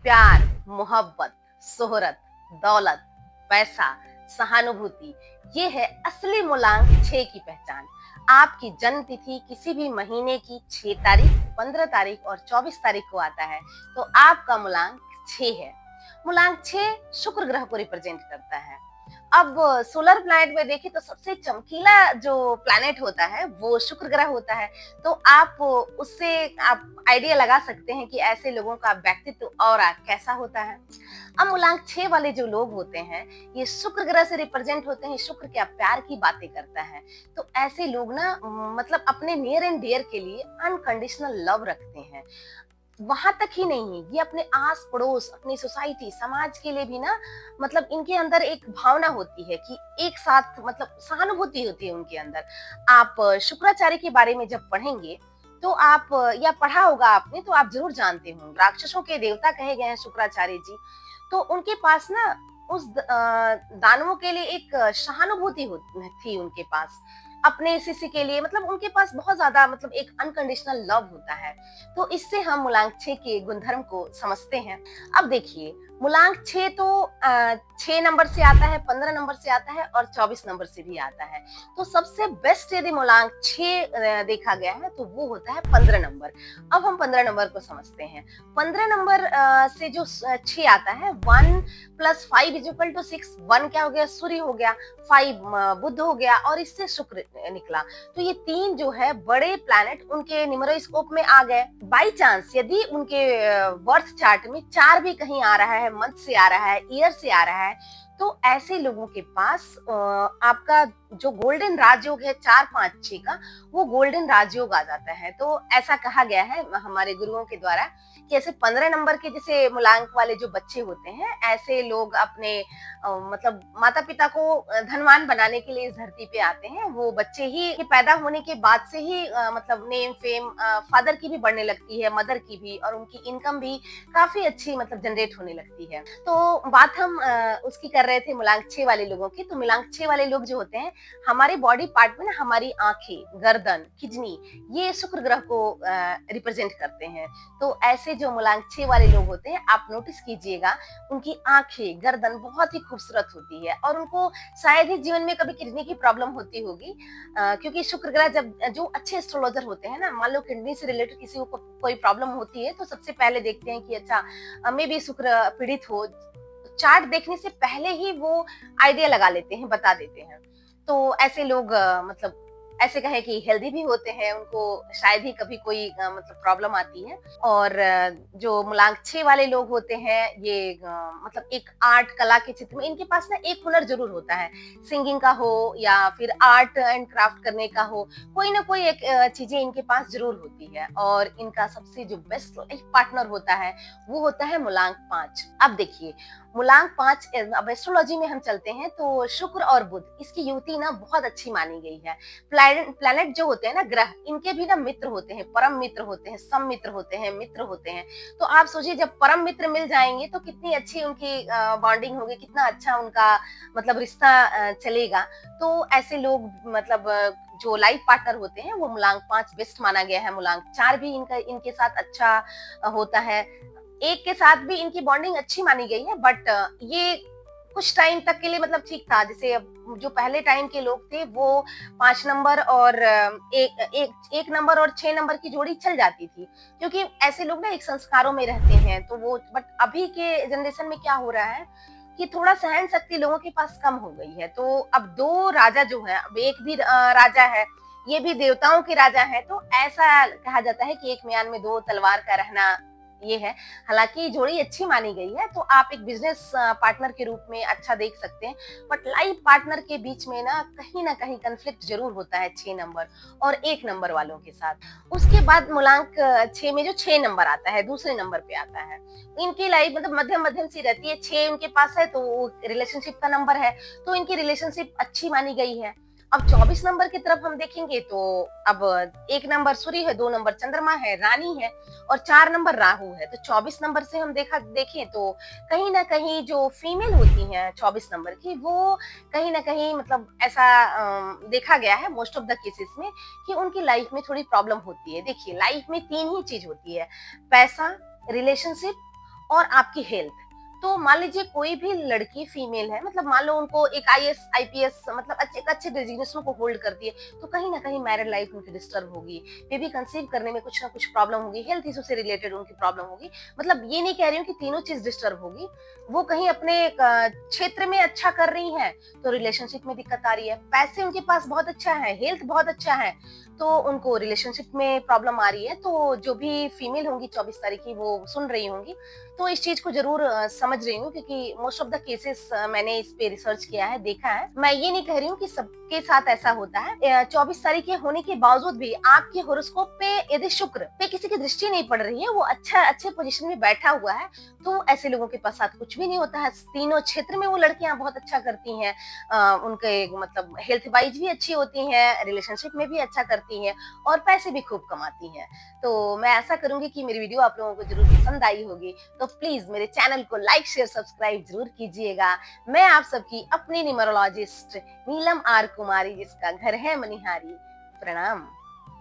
प्यार, मोहब्बत, शोहरत, दौलत, पैसा, सहानुभूति, ये है असली मूलांक 6 की पहचान। आपकी जन्म तिथि किसी भी महीने की 6 तारीख, 15 तारीख और 24 तारीख को आता है तो आपका मूलांक 6 है। मूलांक 6 शुक्र ग्रह को रिप्रेजेंट करता है। अब सोलर प्लैनेट में देखें तो सबसे चमकीला जो प्लैनेट होता है वो शुक्र ग्रह होता है। तो आप उससे आप आइडिया लगा सकते हैं कि ऐसे लोगों का व्यक्तित्व और कैसा होता है। अब मूलांक 6 वाले जो लोग होते हैं ये शुक्र ग्रह से रिप्रेजेंट होते हैं। शुक्र क्या प्यार की बातें करता है। तो ऐसे लोग ना मतलब अपने नियर एंड डियर के लिए अनकंडीशनल लव रखते हैं। वहां तक ही नहीं, ये अपने आस पड़ोस, अपनी सोसाइटी, समाज के लिए भी ना मतलब इनके अंदर एक भावना होती है कि एक साथ मतलब सहानुभूति होती है उनके अंदर। आप शुक्राचार्य के बारे में जब पढ़ेंगे तो आप या पढ़ा होगा आपने तो आप जरूर जानते होंगे, राक्षसों के देवता कहे गए हैं शुक्राचार्य जी। तो उनके पास ना उस दानवों के लिए एक सहानुभूति थी उनके पास, अपने शिष्य के लिए। मतलब उनके पास बहुत ज्यादा मतलब एक अनकंडीशनल लव होता है। तो इससे हम मूलांक 6 के गुणधर्म को समझते हैं। अब देखिए मूलांक 6 तो 6 नंबर से आता है, 15 नंबर से आता है और 24 नंबर से भी आता है। तो सबसे बेस्ट यदि मूलांक 6 देखा गया है तो वो होता है 15 नंबर। अब हम 15 नंबर को समझते हैं। 15 नंबर से जो 6 आता है, 1 + 5 = 6। 1 क्या हो गया? सूर्य हो गया, 5 बुध हो गया और इससे शुक्र निकला। तो ये 3 जो है बड़े प्लैनेट उनके न्यूमेरोस्कोप में आ गए। बाई चांस यदि उनके बर्थ चार्ट में 4 भी कहीं आ रहा है, मंथ से आ रहा है, ईयर से आ रहा है, तो ऐसे लोगों के पास आपका जो गोल्डन राजयोग है 4, 5, 6 का, वो गोल्डन राजयोग आ जाता है। तो ऐसा कहा गया है हमारे गुरुओं के द्वारा कि ऐसे 15 नंबर के जैसे मूलांक वाले जो बच्चे होते हैं, ऐसे लोग अपने मतलब माता पिता को धनवान बनाने के लिए इस धरती पे आते हैं। वो बच्चे ही के पैदा होने के बाद से ही मतलब नेम फेम फादर की भी बढ़ने लगती है, मदर की भी, और उनकी इनकम भी काफी अच्छी मतलब जनरेट होने लगती है। तो बात हम उसकी कर रहे थे मूलांक 6 वाले लोगों की। तो मूलांक 6 वाले लोग जो होते हैं, हमारे बॉडी पार्ट में ना हमारी आंखें, गर्दन, किडनी, ये शुक्र ग्रह को रिप्रेजेंट करते हैं। तो ऐसे जो मूलांक 6 वाले लोग होते हैं, आप नोटिस कीजिएगा उनकी आंखें, गर्दन बहुत ही खूबसूरत होती है और उनको शायद ही जीवन में कभी किडनी की प्रॉब्लम होती होगी। क्योंकि शुक्र ग्रह जब जो अच्छे एस्ट्रोलॉजर होते हैं ना, मान लो किडनी से रिलेटेड किसी को कोई प्रॉब्लम होती है तो सबसे पहले देखते हैं कि अच्छा मे बी शुक्र पीड़ित हो। चार्ट देखने से पहले ही वो आइडिया लगा लेते हैं, बता देते हैं। तो ऐसे लोग मतलब ऐसे कहे कि हेल्दी भी होते हैं, उनको शायद ही कभी कोई मतलब प्रॉब्लम आती है। और जो मूलांक 6 वाले लोग होते हैं, ये मतलब एक आर्ट कला के क्षेत्र में इनके पास ना एक हुनर जरूर होता है, सिंगिंग का हो या फिर आर्ट एंड क्राफ्ट करने का हो, कोई ना कोई एक चीजें इनके पास जरूर होती है। और इनका सबसे जो बेस्ट लाइफ पार्टनर होता है वो होता है मूलांक 5। अब देखिए मूलांक 5, अब एस्ट्रोलॉजी में हम चलते हैं तो शुक्र और बुध, इसकी युति ना बहुत अच्छी मानी गई है। प्लैनेट जो होते हैं ना, ग्रह, इनके भी ना मित्र होते हैं, परम मित्र होते हैं, सम मित्र होते हैं, मित्र होते हैं। तो आप सोचिए जब परम मित्र मिल जाएंगे तो कितनी अच्छी उनकी बॉन्डिंग होगी, कितना अच्छा उनका मतलब रिश्ता चलेगा। तो ऐसे लोग मतलब जो लाइफ पार्टनर होते हैं वो मूलांक 5 बेस्ट माना गया है। मूलांक 4 भी इनके साथ अच्छा होता है। एक के साथ भी इनकी बॉन्डिंग अच्छी मानी गई है, बट ये कुछ टाइम तक के लिए मतलब ठीक था। जैसे जो पहले टाइम के लोग थे वो 5 नंबर और एक नंबर और 6 नंबर की जोड़ी चल जाती थी, क्योंकि ऐसे लोग ना एक संस्कारों में रहते हैं। तो वो बट अभी के जनरेशन में क्या हो रहा है कि थोड़ा सहन शक्ति लोगों के पास कम हो गई है। तो अब 2 राजा जो है, अब एक भी राजा है, ये भी देवताओं के राजा है। तो ऐसा कहा जाता है कि एक म्यान में 2 तलवार का रहना ये है। हालांकि जोड़ी अच्छी मानी गई है, तो आप एक बिजनेस पार्टनर के रूप में अच्छा देख सकते हैं। बट लाइफ पार्टनर के बीच में ना कहीं कंफ्लिक्ट जरूर होता है 6 नंबर और 1 नंबर वालों के साथ। उसके बाद मूलांक 6 में जो 6 नंबर आता है, दूसरे नंबर पे आता है, इनकी लाइफ मतलब मध्यम मध्यम सी रहती है। 6 उनके पास है तो रिलेशनशिप का नंबर है, तो इनकी रिलेशनशिप अच्छी मानी गई है। अब 24 नंबर की तरफ हम देखेंगे तो अब 1 नंबर सूर्य है, 2 नंबर चंद्रमा है, रानी है और 4 नंबर राहु है। तो 24 नंबर से हम देखें तो कहीं ना कहीं जो फीमेल होती हैं 24 नंबर की, वो कहीं ना कहीं मतलब ऐसा देखा गया है मोस्ट ऑफ द केसेस में कि उनकी लाइफ में थोड़ी प्रॉब्लम होती है। देखिए लाइफ में 3 ही चीज होती है, पैसा, रिलेशनशिप और आपकी हेल्थ। तो मान लीजिए कोई भी लड़की फीमेल है, मतलब मान लो उनको एक आईएएस आईपीएस मतलब अच्छे डेजिग्नेशन को होल्ड करती है, तो कहीं ना कहीं मैरिड लाइफ उनकी डिस्टर्ब होगी, बेबी कंसीव करने में कुछ ना कुछ प्रॉब्लम होगी, हेल्थ इशू से रिलेटेड उनकी प्रॉब्लम होगी। मतलब ये नहीं कह रही हूँ कि तीनों चीज डिस्टर्ब होगी, वो कहीं अपने क्षेत्र में अच्छा कर रही है तो रिलेशनशिप में दिक्कत आ रही है, पैसे उनके पास बहुत अच्छा है, हेल्थ बहुत अच्छा है, तो उनको रिलेशनशिप में प्रॉब्लम आ रही है। तो जो भी फीमेल होंगी 24 तारीख की वो सुन रही होंगी, तो इस चीज को जरूर समझ रही हूँ, क्योंकि मोस्ट ऑफ द केसेस मैंने इस पे रिसर्च किया है, देखा है। मैं ये नहीं कह रही हूँ कि सबके साथ ऐसा होता है। 24 तारीख के होने के बावजूद भी आपके होरोस्कोप पे यदि शुक्र पे किसी की दृष्टि नहीं पड़ रही है, वो अच्छे पोजीशन में बैठा हुआ है, तो ऐसे लोगों के पास साथ कुछ भी नहीं होता है। तीनों क्षेत्र में वो लड़कियां बहुत अच्छा करती हैं, उनके मतलब हेल्थ वाइज भी अच्छी होती हैं, रिलेशनशिप में भी अच्छा करती हैं और पैसे भी खूब कमाती हैं। तो मैं ऐसा करूंगी कि मेरी वीडियो आप लोगों को जरूर पसंद आई होगी, तो प्लीज मेरे चैनल को लाइक शेयर सब्सक्राइब जरूर कीजिएगा। मैं आप सबकी अपनी न्यूमरोलॉजिस्ट नीलम आर कुमारी, जिसका घर है मनिहारी। प्रणाम।